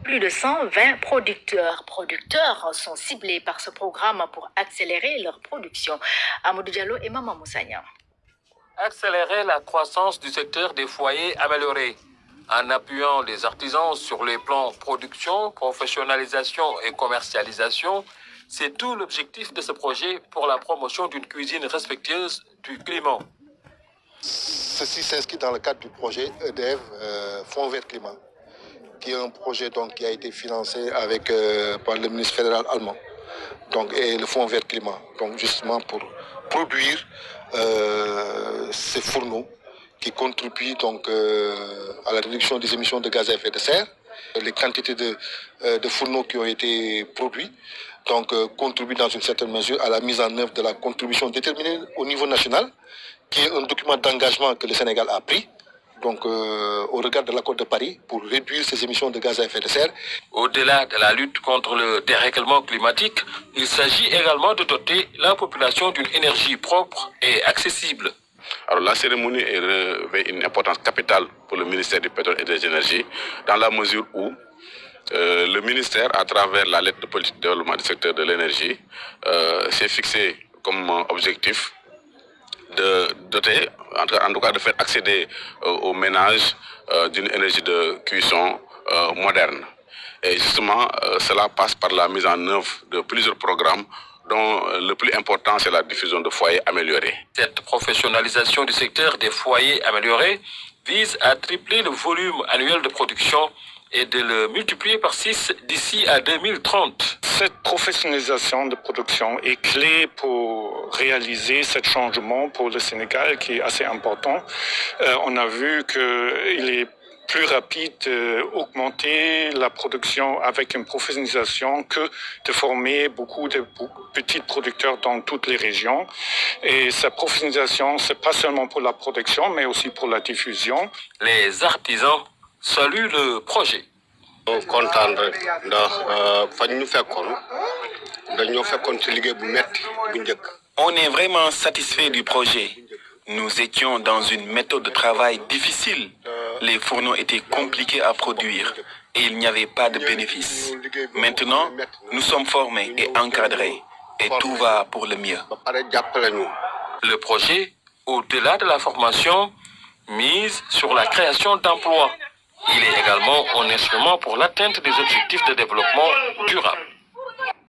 Plus de 120 producteurs sont ciblés par ce programme pour accélérer leur production. Amadou Diallo et Maman Moussagna. Accélérer la croissance du secteur des foyers améliorés en appuyant les artisans sur les plans production, professionnalisation et commercialisation. C'est tout l'objectif de ce projet pour la promotion d'une cuisine respectueuse du climat. Ceci s'inscrit dans le cadre du projet EDF Fonds Vert Climat, qui est un projet qui a été financé par le ministre fédéral allemand et le Fonds Vert Climat, justement pour produire ces fourneaux qui contribuent à la réduction des émissions de gaz à effet de serre. Les quantités de fourneaux qui ont été produits contribuent dans une certaine mesure à la mise en œuvre de la contribution déterminée au niveau national, qui est un document d'engagement que le Sénégal a pris au regard de l'accord de Paris pour réduire ses émissions de gaz à effet de serre. Au-delà de la lutte contre le dérèglement climatique, il s'agit également de doter la population d'une énergie propre et accessible. Alors, la cérémonie revêt une importance capitale pour le ministère du pétrole et des énergies, dans la mesure où le ministère, à travers la lettre de politique de développement du secteur de l'énergie, s'est fixé comme objectif de doter, en tout cas de faire accéder aux ménages d'une énergie de cuisson moderne. Et justement, cela passe par la mise en œuvre de plusieurs programmes, dont le plus important, c'est la diffusion de foyers améliorés. Cette professionnalisation du secteur des foyers améliorés vise à tripler le volume annuel de production et de le multiplier par 6 d'ici à 2030. Cette professionnalisation de production est clé pour réaliser ce changement pour le Sénégal qui est assez important. On a vu qu'il est plus rapide d'augmenter la production avec une professionnalisation que de former beaucoup de petits producteurs dans toutes les régions. Et cette professionnalisation, c'est pas seulement pour la production, mais aussi pour la diffusion. Les artisans saluent le projet. On est vraiment satisfait du projet. Nous étions dans une méthode de travail difficile. Les fourneaux étaient compliqués à produire et il n'y avait pas de bénéfice. Maintenant, nous sommes formés et encadrés et tout va pour le mieux. Le projet, au-delà de la formation, mise sur la création d'emplois. Il est également un instrument pour l'atteinte des objectifs de développement durable.